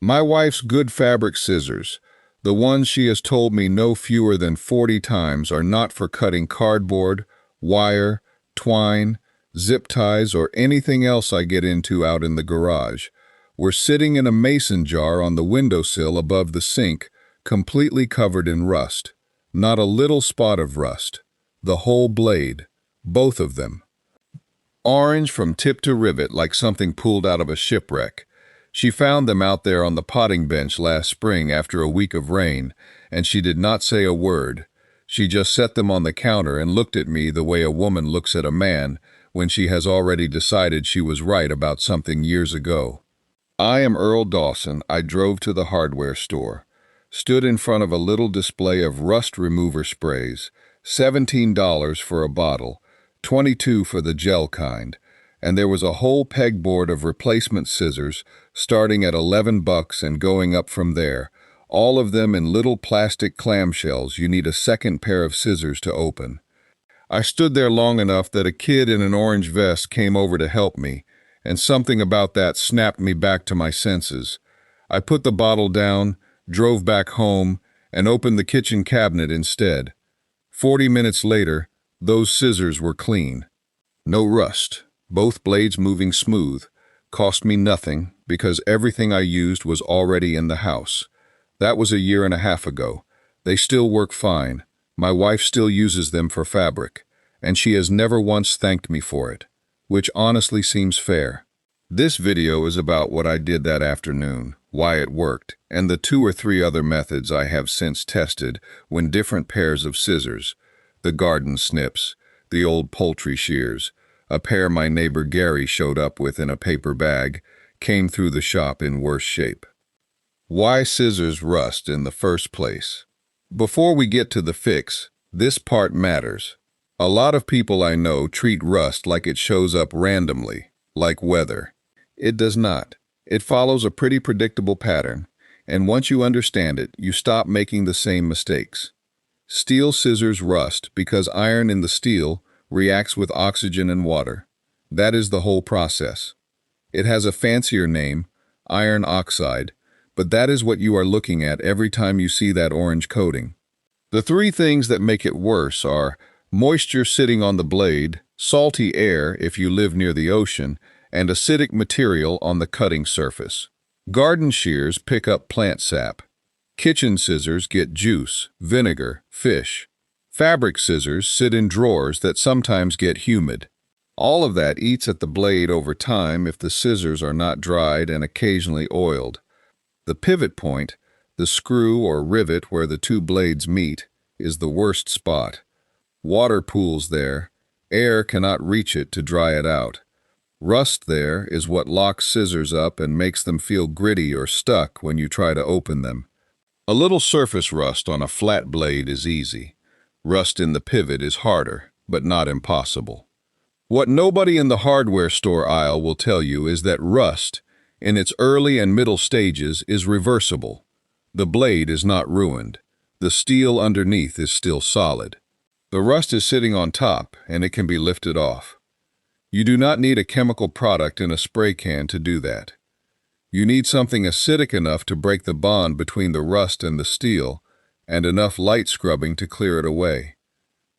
My wife's good fabric scissors, the ones she has told me no fewer than 40 times are not for cutting cardboard, wire, twine, zip ties, or anything else I get into out in the garage. Were sitting in a mason jar on the windowsill above the sink, completely covered in rust. Not a little spot of rust. The whole blade. Both of them. Orange from tip to rivet like something pulled out of a shipwreck. She found them out there on the potting bench last spring after a week of rain, and she did not say a word. She just set them on the counter and looked at me the way a woman looks at a man when she has already decided she was right about something years ago. I am Earl Dawson. I drove to the hardware store, stood in front of a little display of rust remover sprays, $17 for a bottle, $22 for the gel kind, and there was a whole pegboard of replacement scissors starting at $11 and going up from there, all of them in little plastic clamshells you need a second pair of scissors to open. I stood there long enough that a kid in an orange vest came over to help me, and something about that snapped me back to my senses. I put the bottle down, drove back home, and opened the kitchen cabinet instead. 40 minutes later, those scissors were clean. No rust, both blades moving smooth, cost me nothing because everything I used was already in the house. That was a year and a half ago. They still work fine. My wife still uses them for fabric, and she has never once thanked me for it, which honestly seems fair. This video is about what I did that afternoon, why it worked, and the 2 or 3 other methods I have since tested when different pairs of scissors, the garden snips, the old poultry shears, a pair my neighbor Gary showed up with in a paper bag, came through the shop in worse shape. Why scissors rust in the first place? Before we get to the fix, this part matters. A lot of people I know treat rust like it shows up randomly, like weather. It does not. It follows a pretty predictable pattern, and once you understand it, you stop making the same mistakes. Steel scissors rust because iron in the steel reacts with oxygen and water. That is the whole process. It has a fancier name, iron oxide, but that is what you are looking at every time you see that orange coating. The 3 things that make it worse are moisture sitting on the blade, salty air if you live near the ocean, and acidic material on the cutting surface. Garden shears pick up plant sap. Kitchen scissors get juice, vinegar, fish. Fabric scissors sit in drawers that sometimes get humid. All of that eats at the blade over time if the scissors are not dried and occasionally oiled. The pivot point, the screw or rivet where the 2 blades meet, is the worst spot. Water pools there. Air cannot reach it to dry it out. Rust there is what locks scissors up and makes them feel gritty or stuck when you try to open them. A little surface rust on a flat blade is easy. Rust in the pivot is harder, but not impossible. What nobody in the hardware store aisle will tell you is that rust, in its early and middle stages, is reversible. The blade is not ruined. The steel underneath is still solid. The rust is sitting on top, and it can be lifted off. You do not need a chemical product in a spray can to do that. You need something acidic enough to break the bond between the rust and the steel, and enough light scrubbing to clear it away.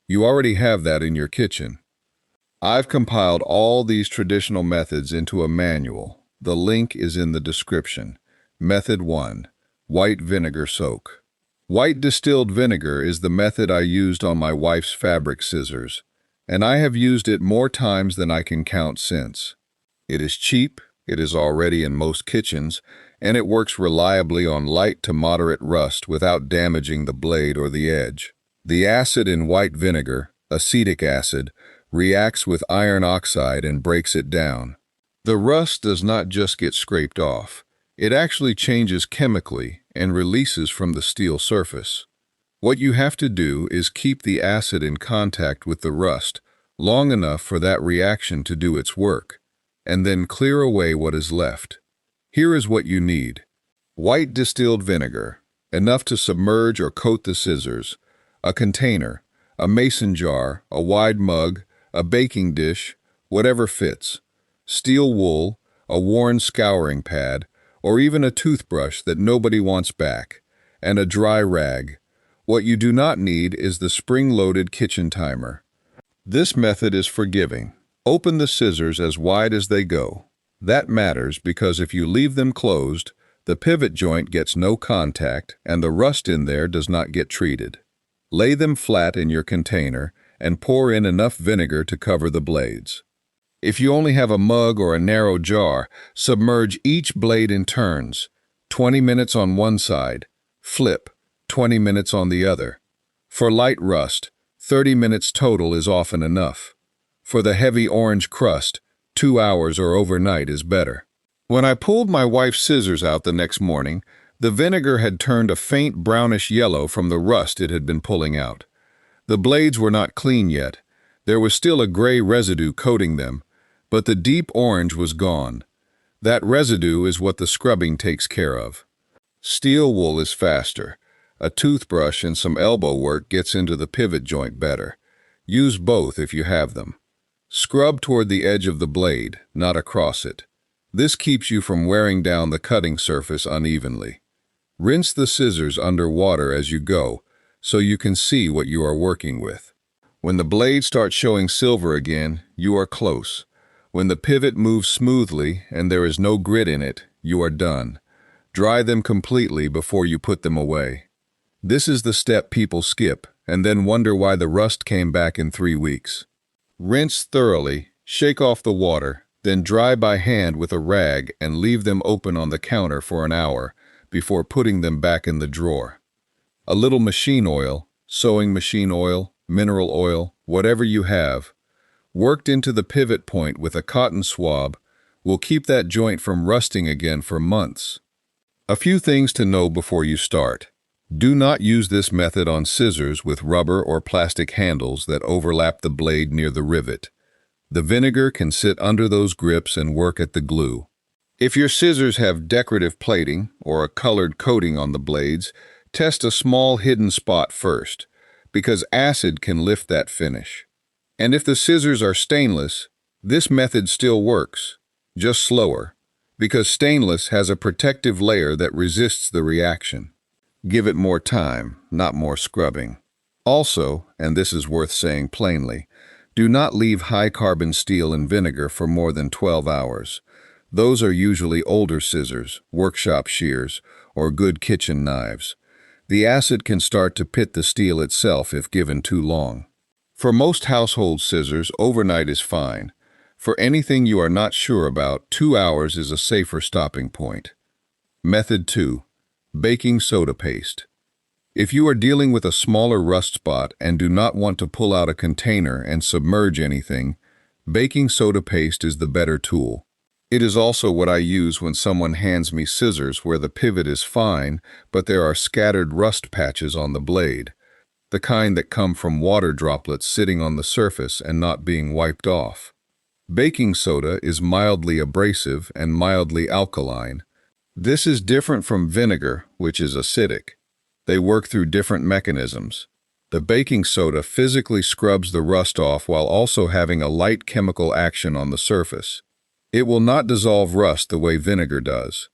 You already have that in your kitchen. I've compiled all these traditional methods into a manual. The link is in the description. Method 1. White vinegar soak. White distilled vinegar is the method I used on my wife's fabric scissors, and I have used it more times than I can count since. It is cheap, it is already in most kitchens, and it works reliably on light to moderate rust without damaging the blade or the edge. The acid in white vinegar, acetic acid, reacts with iron oxide and breaks it down. The rust does not just get scraped off. It actually changes chemically and releases from the steel surface. What you have to do is keep the acid in contact with the rust long enough for that reaction to do its work, and then clear away what is left. Here is what you need. White distilled vinegar, enough to submerge or coat the scissors, a container, a mason jar, a wide mug, a baking dish, whatever fits, steel wool, a worn scouring pad, or even a toothbrush that nobody wants back, and a dry rag. What you do not need is the spring-loaded kitchen timer. This method is forgiving. Open the scissors as wide as they go. That matters because if you leave them closed, the pivot joint gets no contact and the rust in there does not get treated. Lay them flat in your container and pour in enough vinegar to cover the blades. If you only have a mug or a narrow jar, submerge each blade in turns, 20 minutes on one side, flip, 20 minutes on the other. For light rust, 30 minutes total is often enough. For the heavy orange crust, 2 hours or overnight is better. When I pulled my wife's scissors out the next morning, the vinegar had turned a faint brownish yellow from the rust it had been pulling out. The blades were not clean yet. There was still a gray residue coating them, but the deep orange was gone. That residue is what the scrubbing takes care of. Steel wool is faster. A toothbrush and some elbow work gets into the pivot joint better. Use both if you have them. Scrub toward the edge of the blade, not across it. This keeps you from wearing down the cutting surface unevenly. Rinse the scissors under water as you go, so you can see what you are working with. When the blade starts showing silver again, you are close. When the pivot moves smoothly and there is no grit in it, you are done. Dry them completely before you put them away. This is the step people skip and then wonder why the rust came back in 3 weeks. Rinse thoroughly, shake off the water, then dry by hand with a rag and leave them open on the counter for an hour before putting them back in the drawer. A little machine oil, sewing machine oil, mineral oil, whatever you have, worked into the pivot point with a cotton swab will keep that joint from rusting again for months. A few things to know before you start. Do not use this method on scissors with rubber or plastic handles that overlap the blade near the rivet. The vinegar can sit under those grips and work at the glue. If your scissors have decorative plating or a colored coating on the blades, test a small hidden spot first, because acid can lift that finish. And if the scissors are stainless, this method still works, just slower, because stainless has a protective layer that resists the reaction. Give it more time, not more scrubbing. Also, and this is worth saying plainly, do not leave high-carbon steel in vinegar for more than 12 hours. Those are usually older scissors, workshop shears, or good kitchen knives. The acid can start to pit the steel itself if given too long. For most household scissors, overnight is fine. For anything you are not sure about, 2 hours is a safer stopping point. Method 2. Baking soda paste. If you are dealing with a smaller rust spot and do not want to pull out a container and submerge anything, baking soda paste is the better tool. It is also what I use when someone hands me scissors where the pivot is fine, but there are scattered rust patches on the blade, the kind that come from water droplets sitting on the surface and not being wiped off. Baking soda is mildly abrasive and mildly alkaline. This is different from vinegar, which is acidic. They work through different mechanisms. The baking soda physically scrubs the rust off while also having a light chemical action on the surface. It will not dissolve rust the way vinegar does.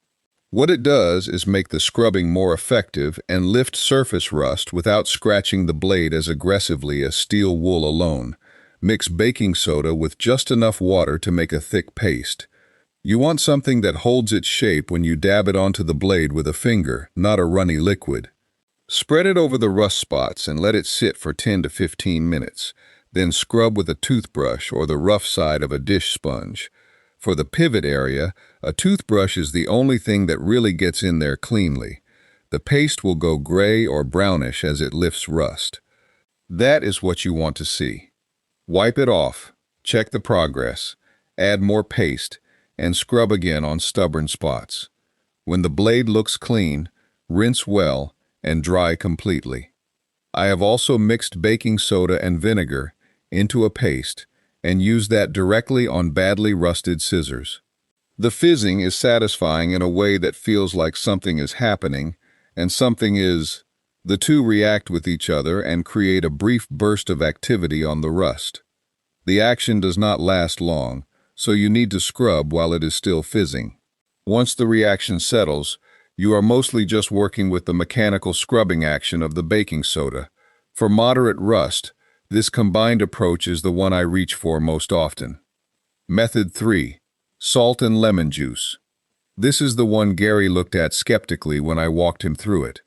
What it does is make the scrubbing more effective and lift surface rust without scratching the blade as aggressively as steel wool alone. Mix baking soda with just enough water to make a thick paste. You want something that holds its shape when you dab it onto the blade with a finger, not a runny liquid. Spread it over the rust spots and let it sit for 10 to 15 minutes. Then scrub with a toothbrush or the rough side of a dish sponge. For the pivot area, a toothbrush is the only thing that really gets in there cleanly. The paste will go gray or brownish as it lifts rust. That is what you want to see. Wipe it off, check the progress, add more paste, and scrub again on stubborn spots. When the blade looks clean, rinse well and dry completely. I have also mixed baking soda and vinegar into a paste and used that directly on badly rusted scissors. The fizzing is satisfying in a way that feels like something is happening and something is. The two react with each other and create a brief burst of activity on the rust. The action does not last long, so you need to scrub while it is still fizzing. Once the reaction settles, you are mostly just working with the mechanical scrubbing action of the baking soda. For moderate rust, this combined approach is the one I reach for most often. Method 3. Salt and lemon juice. This is the one Gary looked at skeptically when I walked him through it.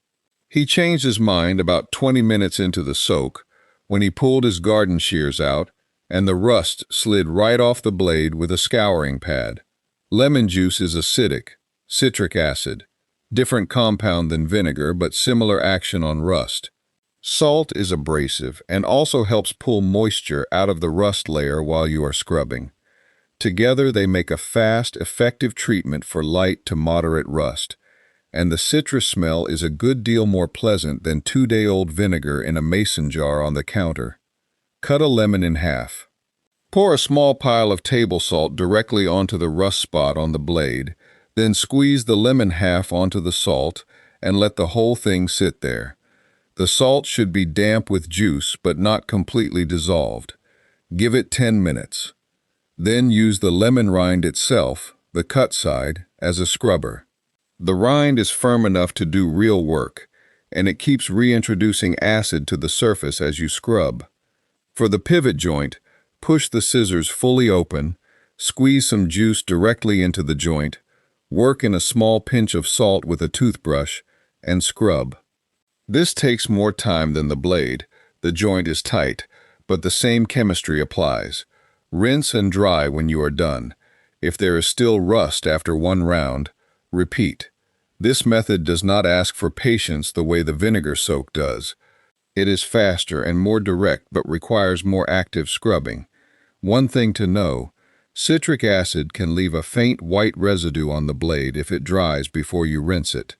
He changed his mind about 20 minutes into the soak when he pulled his garden shears out and the rust slid right off the blade with a scouring pad. Lemon juice is acidic, citric acid, different compound than vinegar but similar action on rust. Salt is abrasive and also helps pull moisture out of the rust layer while you are scrubbing. Together they make a fast, effective treatment for light to moderate rust, and the citrus smell is a good deal more pleasant than 2-day-old vinegar in a mason jar on the counter. Cut a lemon in half. Pour a small pile of table salt directly onto the rust spot on the blade, then squeeze the lemon half onto the salt and let the whole thing sit there. The salt should be damp with juice but not completely dissolved. Give it 10 minutes. Then use the lemon rind itself, the cut side, as a scrubber. The rind is firm enough to do real work, and it keeps reintroducing acid to the surface as you scrub. For the pivot joint, push the scissors fully open, squeeze some juice directly into the joint, work in a small pinch of salt with a toothbrush, and scrub. This takes more time than the blade. The joint is tight, but the same chemistry applies. Rinse and dry when you are done. If there is still rust after one round, repeat. This method does not ask for patience the way the vinegar soak does. It is faster and more direct but requires more active scrubbing. One thing to know, citric acid can leave a faint white residue on the blade if it dries before you rinse it.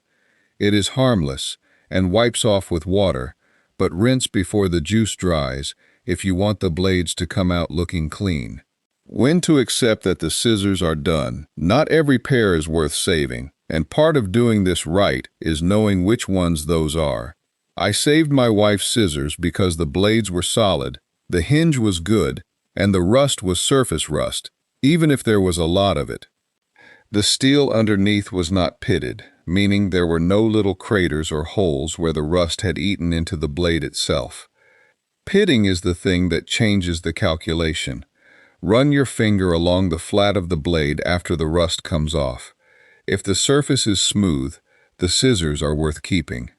It is harmless and wipes off with water, but rinse before the juice dries if you want the blades to come out looking clean. When to accept that the scissors are done. Not every pair is worth saving, and part of doing this right is knowing which ones those are. I saved my wife's scissors because the blades were solid, the hinge was good, and the rust was surface rust, even if there was a lot of it. The steel underneath was not pitted, meaning there were no little craters or holes where the rust had eaten into the blade itself. Pitting is the thing that changes the calculation. Run your finger along the flat of the blade after the rust comes off. If the surface is smooth, the scissors are worth keeping.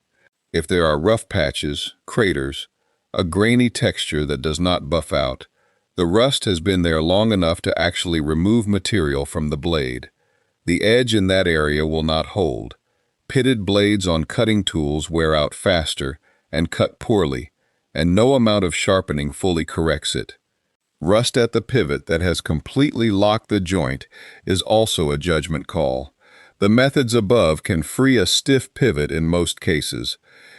If there are rough patches, craters, a grainy texture that does not buff out, the rust has been there long enough to actually remove material from the blade. The edge in that area will not hold. Pitted blades on cutting tools wear out faster and cut poorly, and no amount of sharpening fully corrects it. Rust at the pivot that has completely locked the joint is also a judgment call. The methods above can free a stiff pivot in most cases.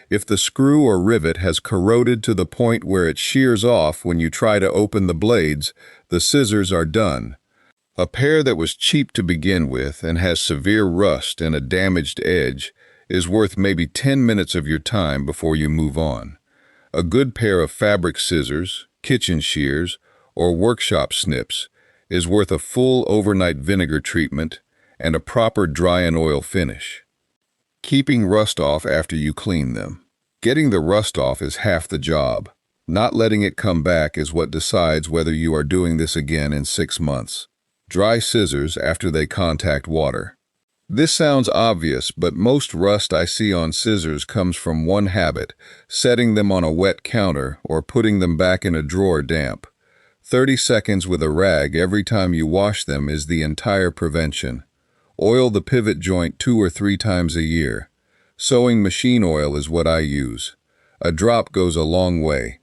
If the screw or rivet has corroded to the point where it shears off when you try to open the blades, the scissors are done. A pair that was cheap to begin with and has severe rust and a damaged edge is worth maybe 10 minutes of your time before you move on. A good pair of fabric scissors, kitchen shears, or workshop snips is worth a full overnight vinegar treatment and a proper dry and oil finish. Keeping rust off after you clean them. Getting the rust off is half the job. Not letting it come back is what decides whether you are doing this again in 6 months. Dry scissors after they contact water. This sounds obvious, but most rust I see on scissors comes from one habit, setting them on a wet counter or putting them back in a drawer damp. 30 seconds with a rag every time you wash them is the entire prevention. Oil the pivot joint 2 or 3 times a year. Sewing machine oil is what I use. A drop goes a long way.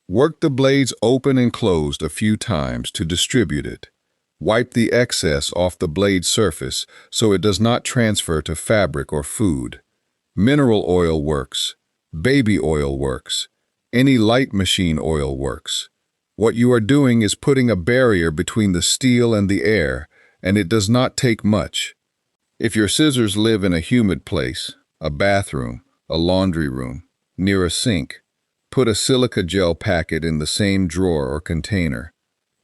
Work the blades open and closed a few times to distribute it. Wipe the excess off the blade surface so it does not transfer to fabric or food. Mineral oil works. Baby oil works. Any light machine oil works. What you are doing is putting a barrier between the steel and the air, and it does not take much. If your scissors live in a humid place, a bathroom, a laundry room, near a sink, put a silica gel packet in the same drawer or container.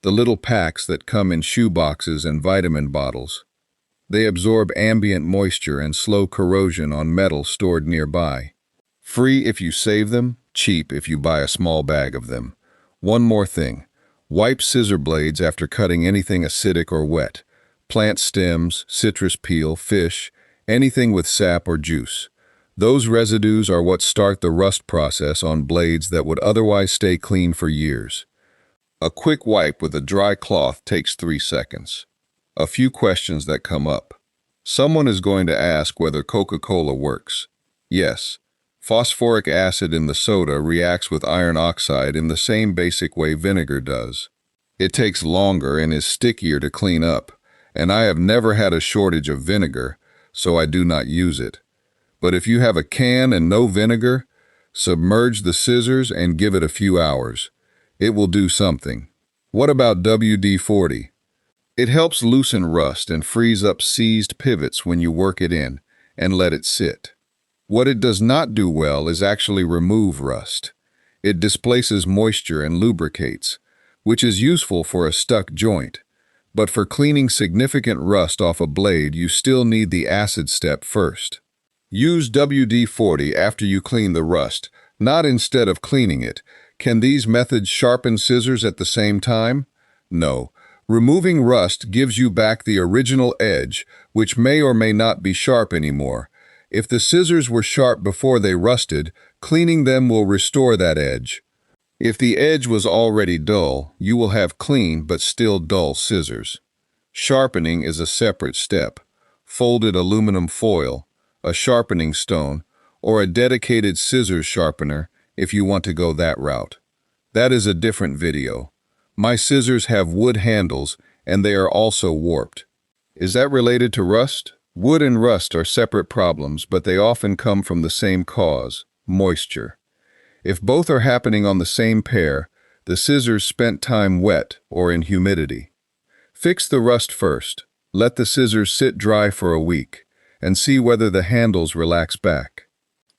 The little packs that come in shoe boxes and vitamin bottles. They absorb ambient moisture and slow corrosion on metal stored nearby. Free if you save them, cheap if you buy a small bag of them. One more thing. Wipe scissor blades after cutting anything acidic or wet. Plant stems, citrus peel, fish, anything with sap or juice. Those residues are what start the rust process on blades that would otherwise stay clean for years. A quick wipe with a dry cloth takes 3 seconds. A few questions that come up. Someone is going to ask whether Coca-Cola works. Yes. Phosphoric acid in the soda reacts with iron oxide in the same basic way vinegar does. It takes longer and is stickier to clean up, and I have never had a shortage of vinegar, so I do not use it. But if you have a can and no vinegar, submerge the scissors and give it a few hours. It will do something. What about WD-40? It helps loosen rust and frees up seized pivots when you work it in and let it sit. What it does not do well is actually remove rust. It displaces moisture and lubricates, which is useful for a stuck joint. But for cleaning significant rust off a blade, you still need the acid step first. Use WD-40 after you clean the rust, not instead of cleaning it. Can these methods sharpen scissors at the same time? No. Removing rust gives you back the original edge, which may or may not be sharp anymore. If the scissors were sharp before they rusted, cleaning them will restore that edge. If the edge was already dull, you will have clean but still dull scissors. Sharpening is a separate step. Folded aluminum foil, a sharpening stone, or a dedicated scissors sharpener if you want to go that route. That is a different video. My scissors have wood handles and they are also warped. Is that related to rust? Wood and rust are separate problems, but they often come from the same cause, moisture. If both are happening on the same pair, the scissors spent time wet or in humidity. Fix the rust first. Let the scissors sit dry for a week and see whether the handles relax back.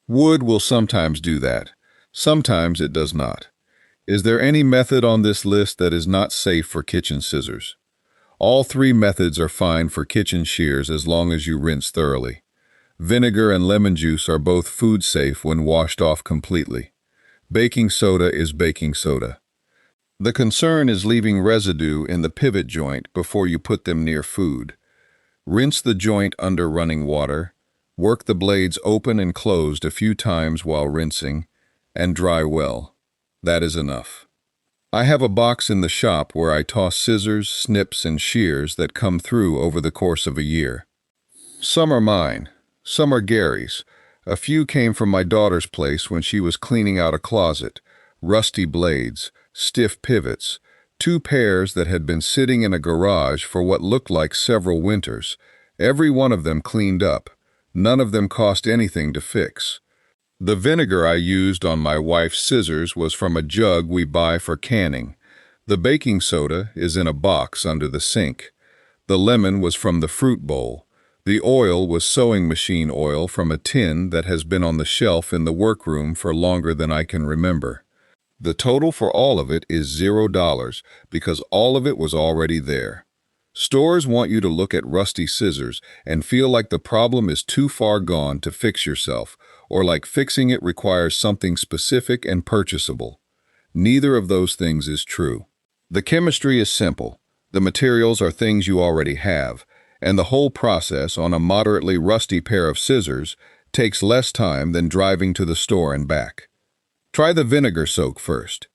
Wood will sometimes do that. Sometimes it does not. Is there any method on this list that is not safe for kitchen scissors? All 3 methods are fine for kitchen shears as long as you rinse thoroughly. Vinegar and lemon juice are both food safe when washed off completely. Baking soda is baking soda. The concern is leaving residue in the pivot joint before you put them near food. Rinse the joint under running water, work the blades open and closed a few times while rinsing, and dry well. That is enough. I have a box in the shop where I toss scissors, snips, and shears that come through over the course of a year. Some are mine. Some are Gary's. A few came from my daughter's place when she was cleaning out a closet. Rusty blades, stiff pivots, 2 pairs that had been sitting in a garage for what looked like several winters. Every one of them cleaned up. None of them cost anything to fix. The vinegar I used on my wife's scissors was from a jug we buy for canning. The baking soda is in a box under the sink. The lemon was from the fruit bowl. The oil was sewing machine oil from a tin that has been on the shelf in the workroom for longer than I can remember. The total for all of it is $0 because all of it was already there. Stores want you to look at rusty scissors and feel like the problem is too far gone to fix yourself, or like fixing it requires something specific and purchasable. Neither of those things is true. The chemistry is simple. The materials are things you already have, and the whole process on a moderately rusty pair of scissors takes less time than driving to the store and back. Try the vinegar soak first.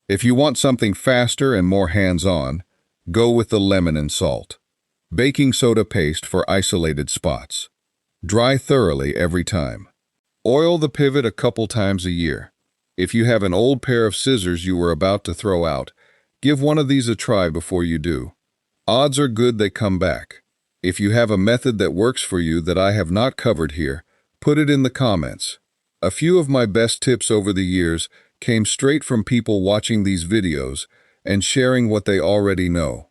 If you want something faster and more hands-on, go with the lemon and salt. Baking soda paste for isolated spots. Dry thoroughly every time. Oil the pivot a couple times a year. If you have an old pair of scissors you were about to throw out, give one of these a try before you do. Odds are good they come back. If you have a method that works for you that I have not covered here, put it in the comments. A few of my best tips over the years came straight from people watching these videos and sharing what they already know.